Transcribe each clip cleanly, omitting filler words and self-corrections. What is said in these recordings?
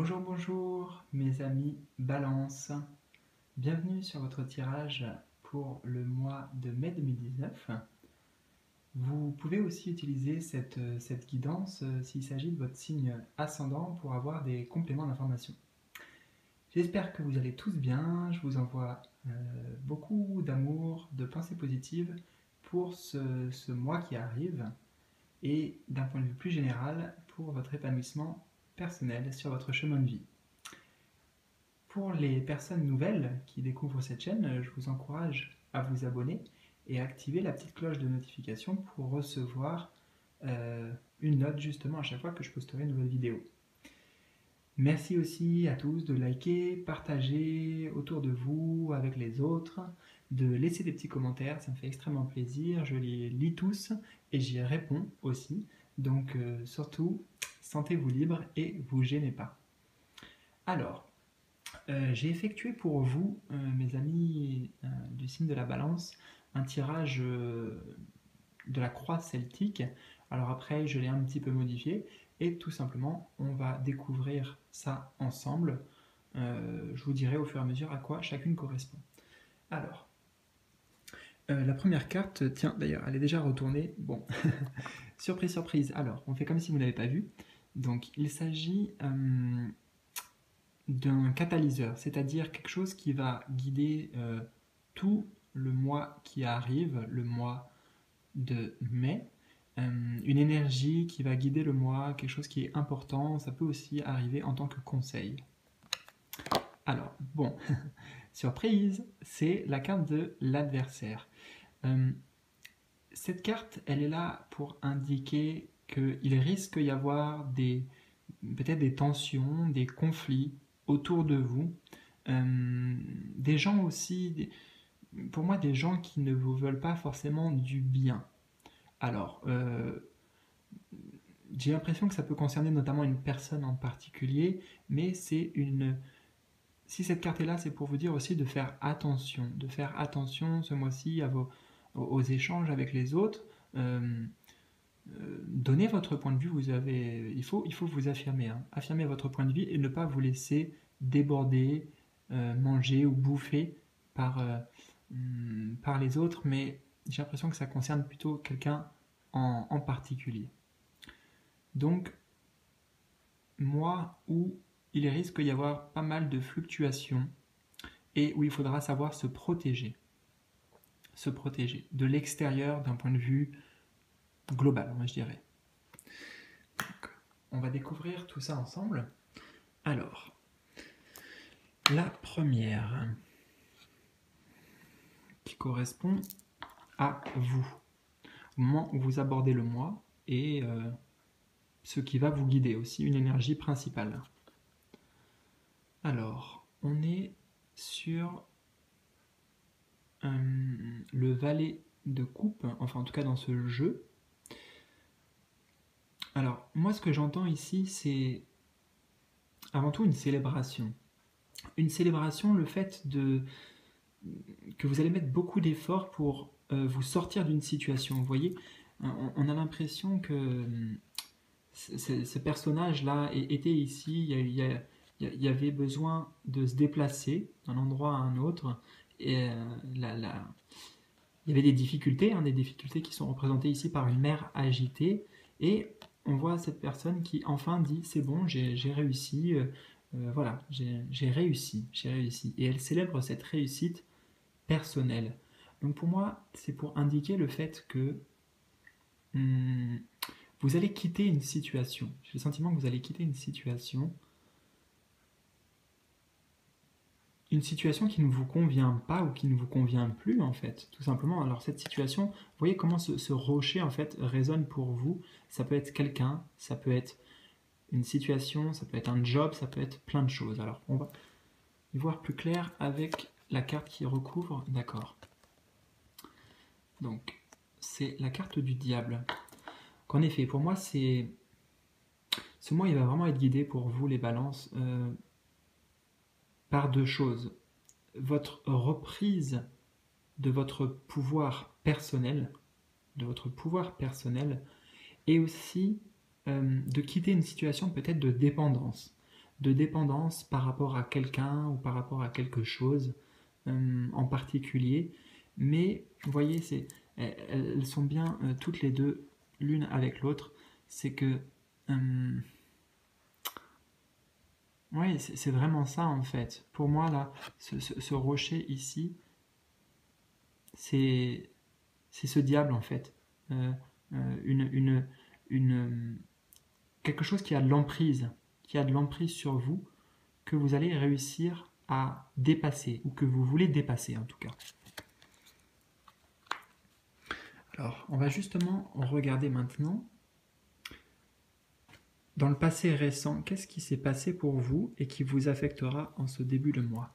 Bonjour, bonjour mes amis Balance. Bienvenue sur votre tirage pour le mois de mai 2019. Vous pouvez aussi utiliser cette guidance s'il s'agit de votre signe ascendant pour avoir des compléments d'information. J'espère que vous allez tous bien. Je vous envoie beaucoup d'amour, de pensées positives pour ce mois qui arrive et d'un point de vue plus général pour votre épanouissement personnel sur votre chemin de vie. Pour les personnes nouvelles qui découvrent cette chaîne, je vous encourage à vous abonner et à activer la petite cloche de notification pour recevoir une note justement à chaque fois que je posterai une nouvelle vidéo. Merci aussi à tous de liker, partager autour de vous, avec les autres, de laisser des petits commentaires, ça me fait extrêmement plaisir, je les lis tous et j'y réponds aussi. Donc surtout, sentez-vous libre et vous gênez pas. Alors, j'ai effectué pour vous, mes amis du signe de la Balance, un tirage de la croix celtique. Alors après, je l'ai un petit peu modifié et tout simplement, on va découvrir ça ensemble. Je vous dirai au fur et à mesure à quoi chacune correspond. Alors, la première carte, tiens, d'ailleurs, elle est déjà retournée. Bon, surprise, surprise. Alors, on fait comme si vous n'avez pas vu. Donc, il s'agit d'un catalyseur, c'est-à-dire quelque chose qui va guider tout le mois qui arrive, le mois de mai, une énergie qui va guider le mois, quelque chose qui est important, ça peut aussi arriver en tant que conseil. Alors, bon, surprise, c'est la carte de l'adversaire. Cette carte, elle est là pour indiquer qu'il risque d'y avoir peut-être des tensions, des conflits autour de vous, des gens aussi, pour moi des gens qui ne vous veulent pas forcément du bien. Alors, j'ai l'impression que ça peut concerner notamment une personne en particulier, mais si cette carte est là, c'est pour vous dire aussi de faire attention ce mois-ci aux échanges avec les autres. Donnez votre point de vue, il faut vous affirmer, hein. Affirmez votre point de vue et ne pas vous laisser déborder, manger ou bouffer par les autres, mais j'ai l'impression que ça concerne plutôt quelqu'un en particulier. Donc, moi où il risque d'y avoir pas mal de fluctuations et où il faudra savoir se protéger de l'extérieur d'un point de vue global, moi je dirais. Donc, on va découvrir tout ça ensemble. Alors, la première qui correspond à vous, au moment où vous abordez le mois et ce qui va vous guider aussi, une énergie principale. Alors, on est sur le valet de coupe, enfin en tout cas dans ce jeu. Alors, moi ce que j'entends ici, c'est avant tout une célébration. Une célébration, le fait que vous allez mettre beaucoup d'efforts pour vous sortir d'une situation. Vous voyez, on a l'impression que ce personnage-là était ici, il y avait besoin de se déplacer d'un endroit à un autre, et il y avait des difficultés qui sont représentées ici par une mer agitée, et on voit cette personne qui enfin dit c'est bon, j'ai réussi, voilà, j'ai réussi, et elle célèbre cette réussite personnelle. Donc pour moi, c'est pour indiquer le fait que vous allez quitter une situation. J'ai le sentiment que vous allez quitter une situation qui ne vous convient pas ou qui ne vous convient plus en fait, tout simplement. Alors cette situation, vous voyez comment ce rocher en fait résonne pour vous. Ça peut être quelqu'un, ça peut être une situation, ça peut être un job, ça peut être plein de choses. Alors on va y voir plus clair avec la carte qui recouvre, d'accord. Donc c'est la carte du diable. En effet, pour moi, ce mois, il va vraiment être guidé pour vous, les balances, par deux choses. Votre reprise de votre pouvoir personnel, et aussi de quitter une situation peut-être de dépendance. de dépendance par rapport à quelqu'un ou par rapport à quelque chose en particulier. Mais vous voyez, elles sont bien toutes les deux l'une avec l'autre. C'est que oui, c'est vraiment ça en fait. Pour moi, là, ce rocher ici, c'est ce diable en fait. Euh, une, quelque chose qui a de l'emprise sur vous, que vous allez réussir à dépasser, ou que vous voulez dépasser en tout cas. Alors, on va justement regarder maintenant, dans le passé récent, qu'est-ce qui s'est passé pour vous et qui vous affectera en ce début de mois.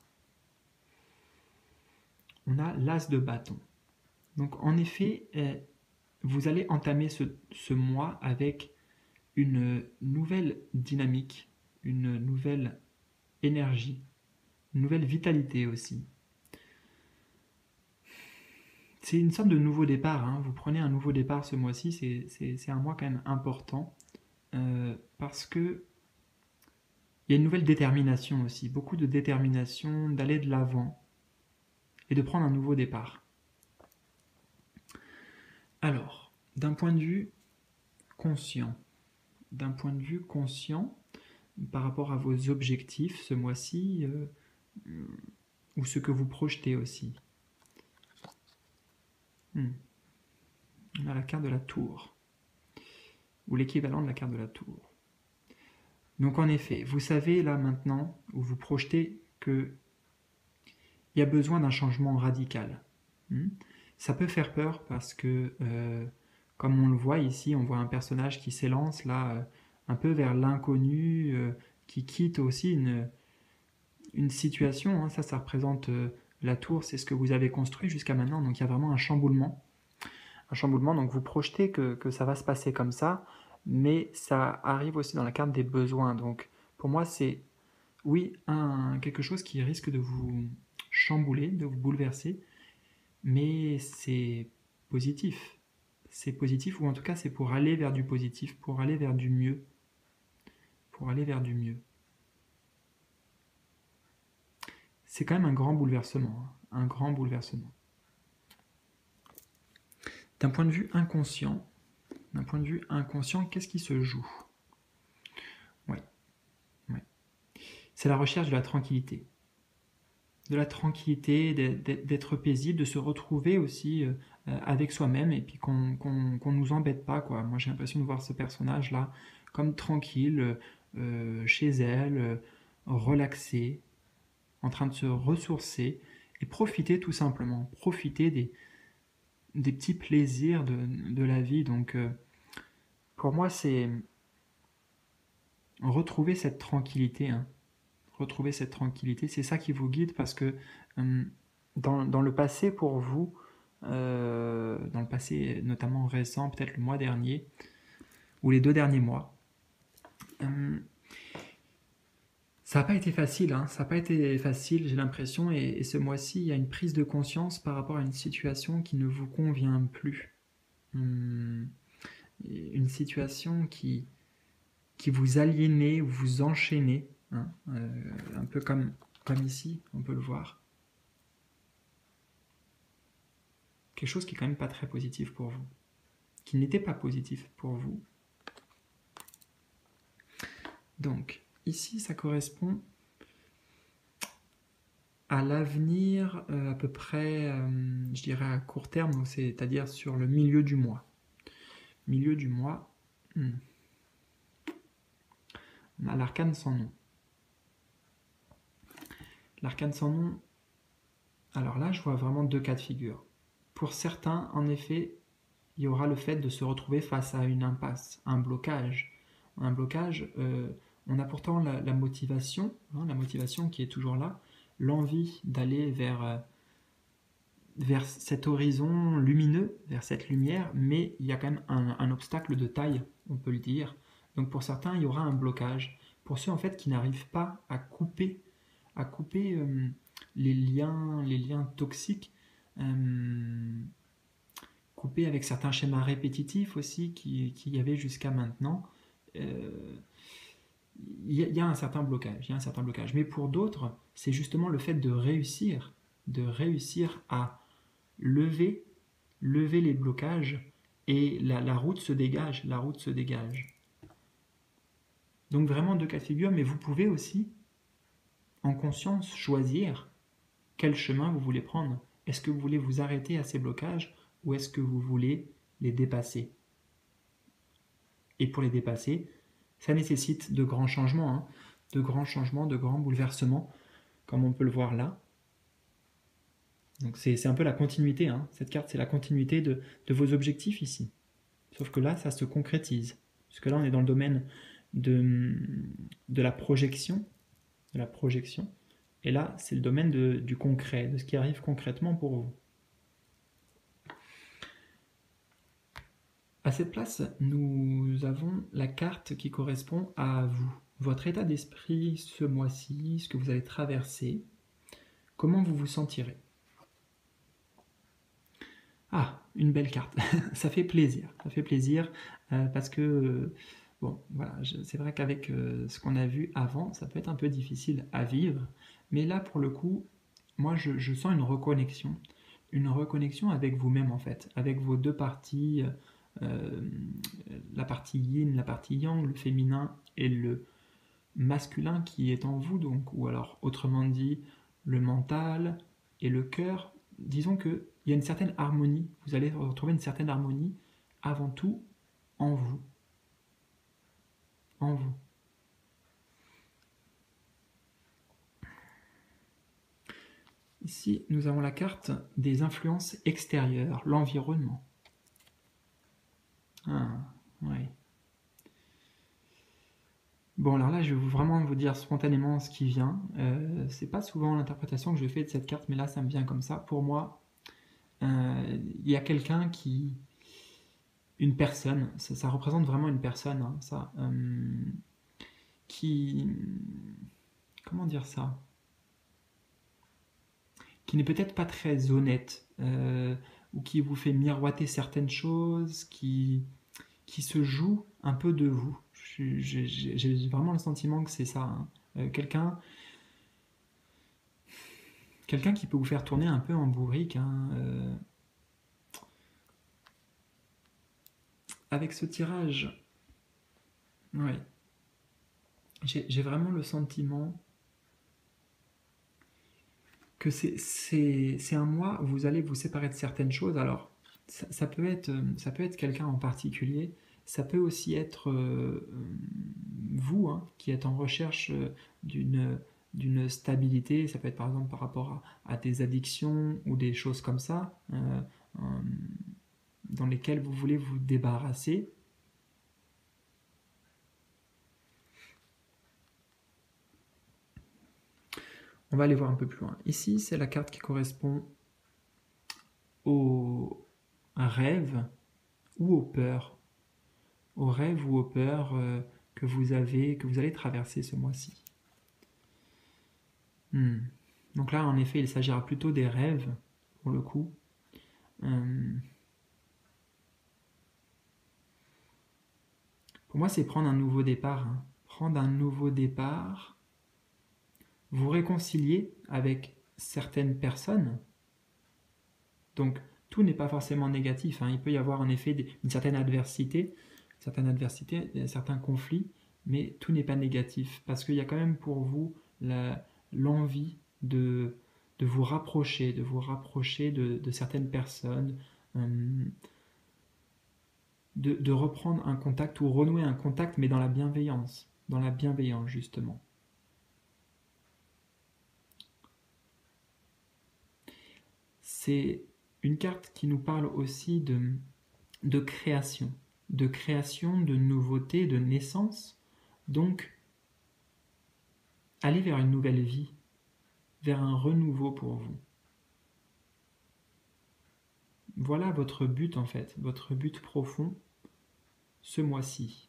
On a l'as de bâton. Donc en effet, vous allez entamer ce mois avec une nouvelle dynamique, une nouvelle énergie, une nouvelle vitalité aussi. C'est une sorte de nouveau départ, hein. Vous prenez un nouveau départ ce mois-ci, c'est un mois quand même important, parce que il y a une nouvelle détermination aussi, beaucoup de détermination d'aller de l'avant et de prendre un nouveau départ. Alors, d'un point de vue conscient, par rapport à vos objectifs ce mois-ci, ou ce que vous projetez aussi. On a la carte de la tour, ou l'équivalent de la carte de la tour. Donc en effet, vous savez là maintenant, où vous projetez qu'il y a besoin d'un changement radical. Ça peut faire peur parce que, comme on le voit ici, on voit un personnage qui s'élance là, un peu vers l'inconnu, qui quitte aussi une situation, hein. Ça représente la tour, c'est ce que vous avez construit jusqu'à maintenant, donc il y a vraiment un chamboulement. Donc vous projetez que ça va se passer comme ça, mais ça arrive aussi dans la carte des besoins. Donc pour moi, c'est, oui, quelque chose qui risque de vous chambouler, de vous bouleverser, mais c'est positif. C'est positif, ou en tout cas c'est pour aller vers du positif, pour aller vers du mieux. C'est quand même un grand bouleversement, hein, un grand bouleversement. D'un point de vue inconscient, qu'est-ce qui se joue? Ouais. C'est la recherche de la tranquillité. D'être paisible, de se retrouver aussi avec soi-même, et puis qu'on nous embête pas, quoi. Moi j'ai l'impression de voir ce personnage-là comme tranquille, chez elle, relaxé, en train de se ressourcer, et profiter tout simplement, profiter des petits plaisirs de la vie. Donc pour moi c'est retrouver cette tranquillité, hein. Retrouver cette tranquillité, c'est ça qui vous guide, parce que dans le passé pour vous, dans le passé notamment récent, peut-être le mois dernier, ou les 2 derniers mois, ça n'a pas été facile, hein. Ça n'a pas été facile, j'ai l'impression, et ce mois-ci, il y a une prise de conscience par rapport à une situation qui ne vous convient plus. Une situation qui vous aliénait, ou vous enchaînait, hein, un peu comme ici, on peut le voir. Quelque chose qui est quand même pas très positif pour vous, qui n'était pas positif pour vous. Donc, ici, ça correspond à l'avenir, à peu près, je dirais à court terme, c'est-à-dire sur le milieu du mois. Milieu du mois, on a l'arcane sans nom. L'arcane sans nom, alors là, je vois vraiment 2 cas de figure. Pour certains, en effet, il y aura le fait de se retrouver face à une impasse, un blocage. On a pourtant la motivation, hein, la motivation qui est toujours là, l'envie d'aller vers cet horizon lumineux, vers cette lumière, mais il y a quand même un obstacle de taille, on peut le dire. Donc pour certains, il y aura un blocage. Pour ceux en fait qui n'arrivent pas à couper les liens toxiques, couper avec certains schémas répétitifs aussi qu'il y avait jusqu'à maintenant, il y a un certain blocage, il y a un certain blocage. Mais pour d'autres, c'est justement le fait de réussir à lever les blocages et la route se dégage, la route se dégage. Donc vraiment deux cas de figure, mais vous pouvez aussi, en conscience, choisir quel chemin vous voulez prendre. Est-ce que vous voulez vous arrêter à ces blocages ou est-ce que vous voulez les dépasser? Et pour les dépasser, ça nécessite de grands changements, hein, de grands bouleversements, comme on peut le voir là. Donc c'est un peu la continuité, hein. Cette carte c'est la continuité de vos objectifs ici. Sauf que là ça se concrétise. Parce que là on est dans le domaine de la projection. Et là c'est le domaine du concret, de ce qui arrive concrètement pour vous. À cette place, nous avons la carte qui correspond à vous. Votre état d'esprit ce mois-ci, ce que vous allez traverser, comment vous vous sentirez. Ah, une belle carte, ça fait plaisir parce que, bon, voilà, c'est vrai qu'avec ce qu'on a vu avant, ça peut être un peu difficile à vivre, mais là, pour le coup, moi, je sens une reconnexion avec vous-même, en fait, avec vos deux parties, la partie yin, la partie yang, le féminin et le masculin qui est en vous, donc, ou alors, autrement dit, le mental et le cœur. Disons qu'il y a une certaine harmonie, vous allez retrouver une certaine harmonie avant tout en vous. En vous. Ici, nous avons la carte des influences extérieures, l'environnement. Ah, ouais. Bon, alors là, je vais vraiment vous dire spontanément ce qui vient. C'est pas souvent l'interprétation que je fais de cette carte, mais là, ça me vient comme ça. Pour moi, il y a quelqu'un qui... Une personne, ça représente vraiment une personne, hein, ça, qui... Comment dire ça? Qui n'est peut-être pas très honnête, ou qui vous fait miroiter certaines choses, qui se joue un peu de vous. J'ai vraiment le sentiment que c'est ça, hein. Quelqu'un qui peut vous faire tourner un peu en bourrique, hein, avec ce tirage, ouais, j'ai vraiment le sentiment que c'est un mois où vous allez vous séparer de certaines choses. Alors, ça peut être quelqu'un en particulier, ça peut aussi être vous, hein, qui êtes en recherche d'une stabilité. Ça peut être par exemple par rapport à des addictions ou des choses comme ça, dans lesquelles vous voulez vous débarrasser. On va aller voir un peu plus loin. Ici, c'est la carte qui correspond au rêve ou aux peurs. Aux rêves ou aux peurs que vous allez traverser ce mois-ci. Donc là, en effet, il s'agira plutôt des rêves, pour le coup. Pour moi, c'est prendre un nouveau départ. Hein. Prendre un nouveau départ, vous réconcilier avec certaines personnes. Donc, tout n'est pas forcément négatif. Hein. Il peut y avoir en effet une certaine adversité, certains conflits, mais tout n'est pas négatif. Parce qu'il y a quand même pour vous l'envie de vous rapprocher, de certaines personnes, de reprendre un contact ou renouer un contact, mais dans la bienveillance justement. C'est une carte qui nous parle aussi de création, de nouveauté, de naissance. Donc, aller vers une nouvelle vie, vers un renouveau pour vous. Voilà votre but en fait, votre but profond ce mois-ci.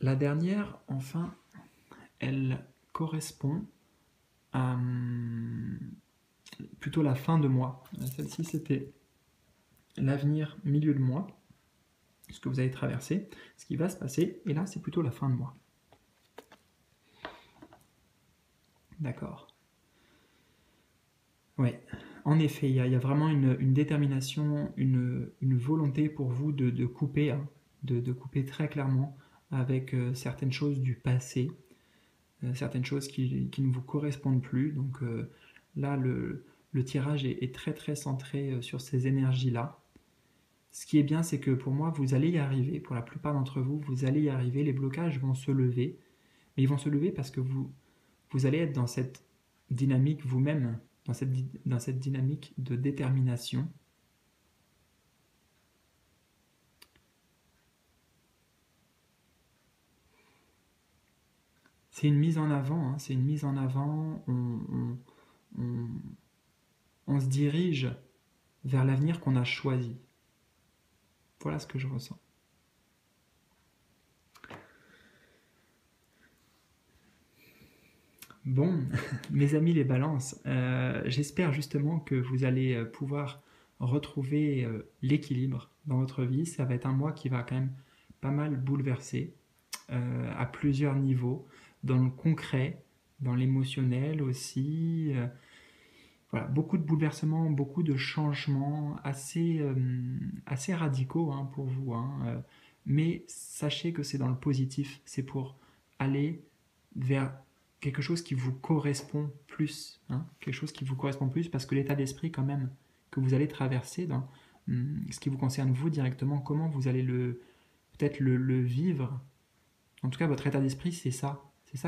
La dernière, enfin, elle correspond à plutôt la fin de mois. Celle-ci, c'était l'avenir, milieu de mois. ce que vous allez traverser, ce qui va se passer. Et là, c'est plutôt la fin de mois. D'accord. Oui, en effet, il y a vraiment une détermination, une volonté pour vous de couper, hein, de couper très clairement avec certaines choses du passé, certaines choses qui ne vous correspondent plus. Donc là, le tirage est très très centré sur ces énergies-là. Ce qui est bien, c'est que pour moi, vous allez y arriver. Pour la plupart d'entre vous, vous allez y arriver. Les blocages vont se lever. Mais ils vont se lever parce que vous allez être dans cette dynamique vous-même, dans cette dynamique de détermination. C'est une mise en avant, hein, c'est une mise en avant. On se dirige vers l'avenir qu'on a choisi. Voilà ce que je ressens. Bon, mes amis les balances, j'espère justement que vous allez pouvoir retrouver l'équilibre dans votre vie. Ça va être un mois qui va quand même pas mal bouleverser à plusieurs niveaux, dans le concret, dans l'émotionnel aussi. Voilà, beaucoup de bouleversements, beaucoup de changements assez radicaux hein, pour vous. Hein, mais sachez que c'est dans le positif, c'est pour aller vers quelque chose qui vous correspond plus, hein, quelque chose qui vous correspond plus, parce que l'état d'esprit quand même que vous allez traverser dans ce qui vous concerne vous directement, comment vous allez peut-être le vivre. En tout cas, votre état d'esprit, c'est ça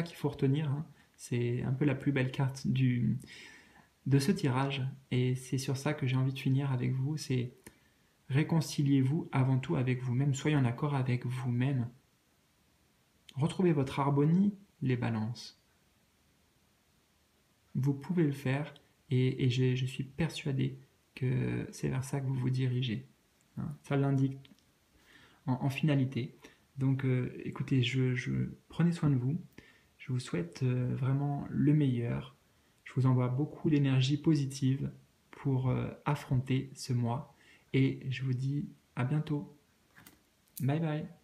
qu'il faut retenir. Hein. C'est un peu la plus belle carte de ce tirage, et c'est sur ça que j'ai envie de finir avec vous. C'est réconciliez-vous avant tout avec vous-même, soyez en accord avec vous-même. Retrouvez votre harmonie, les balances. Vous pouvez le faire et je suis persuadé que c'est vers ça que vous vous dirigez. Hein, ça l'indique en finalité. Donc écoutez, prenez soin de vous. Je vous souhaite vraiment le meilleur. Je vous envoie beaucoup d'énergie positive pour affronter ce mois. Et je vous dis à bientôt. Bye bye.